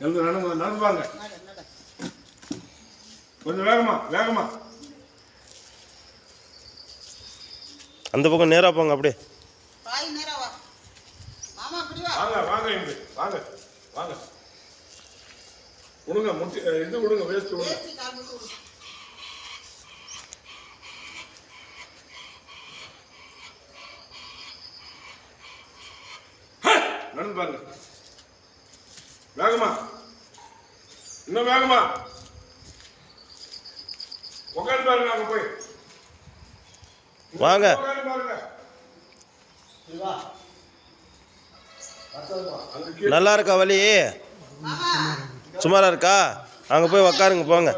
நடந்து வாங்க. கொஞ்சம் வேகமா வேகமா. அந்த பக்கம் நேரா போங்க. அப்படியே வாங்க வாங்க இங்க வாங்க வாங்க. விடுங்க முட்டி இது விடுங்க, வேஸ்ட் விடுங்க. நடந்து பாருங்க. வேகமா, இன்னும் வேகமா. உட்காந்து பாருங்க. அங்க போய் வாங்க. பாருங்க. நல்லா இருக்கா வலி? சுமாரா இருக்கா? அங்கே போய் உக்காருங்க போங்க.